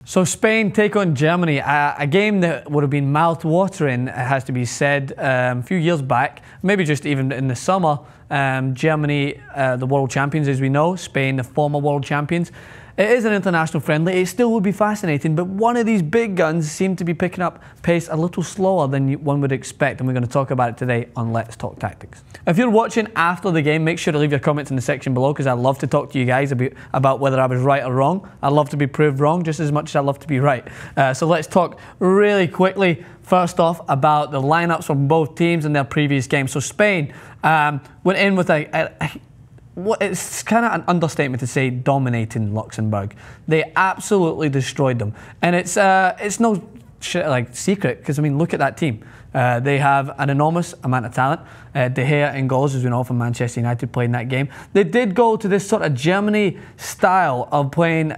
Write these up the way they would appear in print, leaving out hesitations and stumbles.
So Spain take on Germany, a game that would have been mouth-watering, it has to be said, a few years back, maybe just even in the summer. Germany, the world champions as we know, Spain, the former world champions. It is an international friendly, it still would be fascinating, but one of these big guns seem to be picking up pace a little slower than one would expect, and we're going to talk about it today on Let's Talk Tactics. If you're watching after the game, make sure to leave your comments in the section below, because I'd love to talk to you guys about whether I was right or wrong. I'd love to be proved wrong just as much as I'd love to be right. So let's talk really quickly, first off, about the lineups from both teams in their previous games. So Spain went in with it's kind of an understatement to say dominating Luxembourg. They absolutely destroyed them, and it's no secret, because I mean, look at that team. They have an enormous amount of talent. De Gea in goals, as we know from Manchester United, played in that game. They did go to this sort of Germany style of playing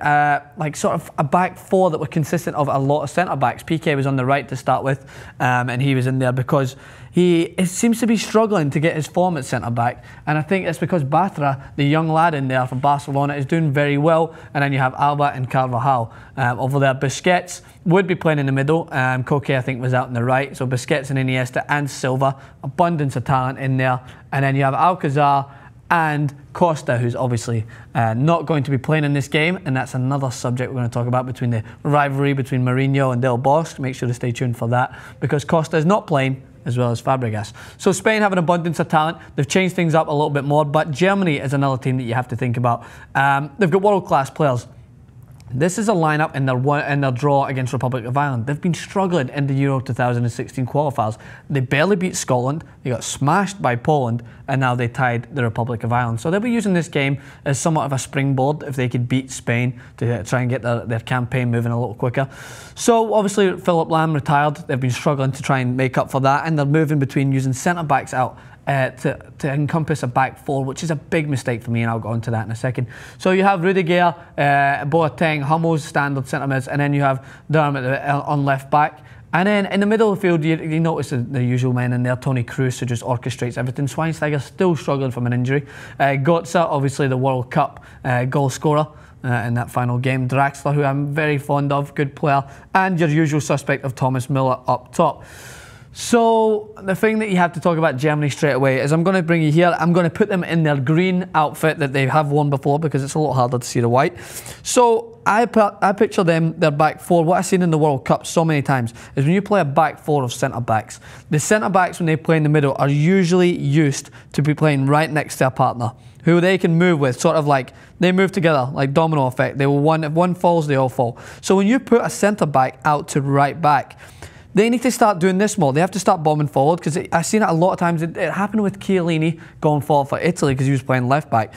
like sort of a back four that were consistent of a lot of centre backs. Piqué was on the right to start with, and he was in there because he seems to be struggling to get his form at centre back, and I think it's because Bartra, the young lad in there from Barcelona, is doing very well. And then you have Alba and Carvajal over there. Busquets would be playing in the middle. Koke, I think, was out on the right. So Busquets and Iniesta and Silva, abundance of talent in there. And then you have Alcazar and Costa, who's obviously not going to be playing in this game, and that's another subject we're going to talk about, between the rivalry between Mourinho and Del Bosque. Make sure to stay tuned for that, because Costa is not playing, as well as Fabregas. So Spain have an abundance of talent. They've changed things up a little bit more, but Germany is another team that you have to think about. They've got world-class players. This is a lineup in their draw against Republic of Ireland. They've been struggling in the Euro 2016 qualifiers. They barely beat Scotland, they got smashed by Poland, and now they tied the Republic of Ireland. So they'll be using this game as somewhat of a springboard if they could beat Spain to try and get their campaign moving a little quicker. So obviously Philip Lahm retired. They've been struggling to try and make up for that, and they're moving between using centre-backs out to encompass a back four, which is a big mistake for me, and I'll go into that in a second. So you have Rudiger, Boateng, Hummels, standard centre mids, and then you have Dermot on left back. And then in the middle of the field, you notice the usual men in there. Toni Kroos, who just orchestrates everything. Schweinsteiger still struggling from an injury. Götze, obviously the World Cup goal scorer in that final game. Draxler, who I'm very fond of, good player. And your usual suspect of Thomas Müller up top. So the thing that you have to talk about Germany straight away is, I'm going to bring you here, I'm going to put them in their green outfit that they have worn before, because it's a lot harder to see the white. So I picture them, their back four. What I've seen in the World Cup so many times is when you play a back four of centre-backs, the centre-backs, when they play in the middle, are usually used to be playing right next to their partner, who they can move with, sort of like, they move together, like domino effect. They will if one falls, they all fall. So when you put a centre-back out to right back, they need to start doing this more. They have to start bombing forward, because I've seen it a lot of times. It happened with Chiellini going forward for Italy because he was playing left back.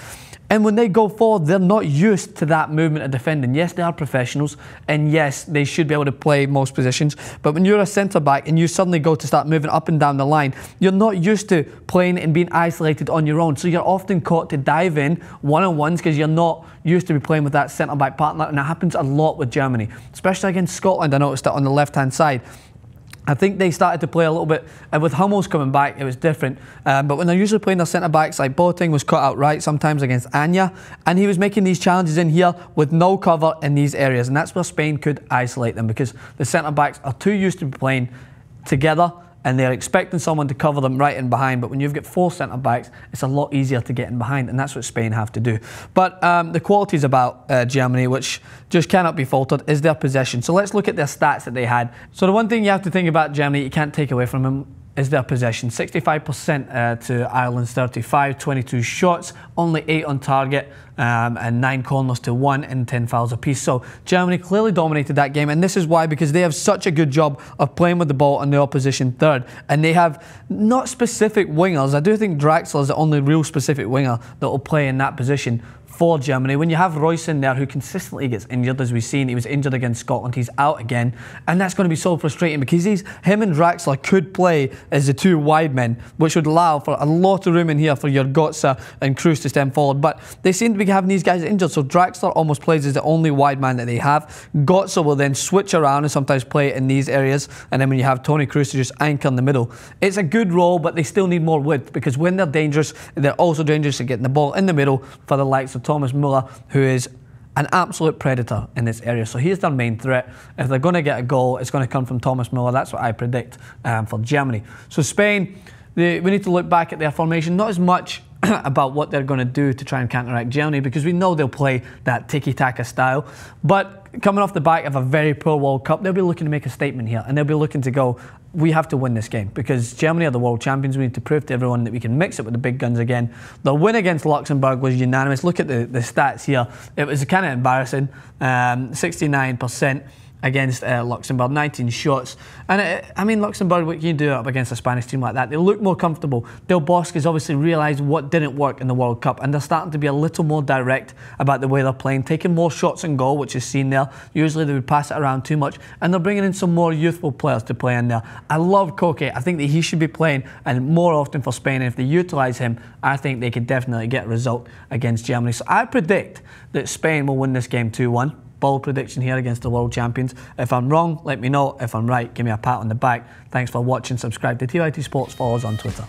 And when they go forward, they're not used to that movement of defending. Yes, they are professionals, and yes, they should be able to play most positions. But when you're a centre-back and you suddenly go to start moving up and down the line, you're not used to playing and being isolated on your own. So you're often caught to dive in one-on-ones, because you're not used to be playing with that centre-back partner. And that happens a lot with Germany, especially against Scotland. I noticed that on the left-hand side. I think they started to play a little bit, with Hummels coming back, it was different. But when they're usually playing their centre-backs, like Boateng was cut out right sometimes against Anya, and he was making these challenges in here with no cover in these areas, and that's where Spain could isolate them, because the centre-backs are too used to be playing together, and they're expecting someone to cover them right in behind. But when you've got four centre-backs, it's a lot easier to get in behind, and that's what Spain have to do. But the qualities about Germany, which just cannot be faltered, is their possession. So let's look at their stats that they had. So the one thing you have to think about Germany, you can't take away from them, is their possession. 65% to Ireland's 35, 22 shots, only 8 on target, and 9 corners to 1 and 10 fouls apiece. So Germany clearly dominated that game, and this is why, because they have such a good job of playing with the ball on the opposition third, and they have not specific wingers. I do think Draxler is the only real specific winger that will play in that position for Germany. When you have Royce in there, who consistently gets injured, as we've seen, he was injured against Scotland, he's out again, and that's going to be so frustrating, because him and Draxler could play as the two wide men, which would allow for a lot of room in here for your Götze and Kroos to stem forward. But they seem to be having these guys injured, so Draxler almost plays as the only wide man that they have. Götze will then switch around and sometimes play in these areas, and then when you have Toni Kroos to just anchor in the middle, it's a good role, but they still need more width, because when they're dangerous, they're also dangerous at getting the ball in the middle for the likes of Thomas Müller, who is an absolute predator in this area. So he's their main threat. If they're going to get a goal, it's going to come from Thomas Müller. That's what I predict for Germany. So Spain, we need to look back at their formation, not as much about what they're going to do to try and counteract Germany, because we know they'll play that tiki-taka style. But coming off the back of a very poor World Cup, they'll be looking to make a statement here, and they'll be looking to go, we have to win this game, because Germany are the world champions. We need to prove to everyone that we can mix it with the big guns again. The win against Luxembourg was unanimous. Look at the stats here. It was kind of embarrassing. 69% against Luxembourg, 19 shots. And I mean, Luxembourg, what can you do up against a Spanish team like that? They look more comfortable. Del Bosque has obviously realised what didn't work in the World Cup, and they're starting to be a little more direct about the way they're playing, taking more shots on goal, which is seen there. Usually they would pass it around too much, and they're bringing in some more youthful players to play in there. I love Koke. I think that he should be playing and more often for Spain, and if they utilise him, I think they could definitely get a result against Germany. So I predict that Spain will win this game 2-1. Bold prediction here against the world champions. If I'm wrong, let me know. If I'm right, give me a pat on the back. Thanks for watching. Subscribe to TYT Sports. Follow us on Twitter.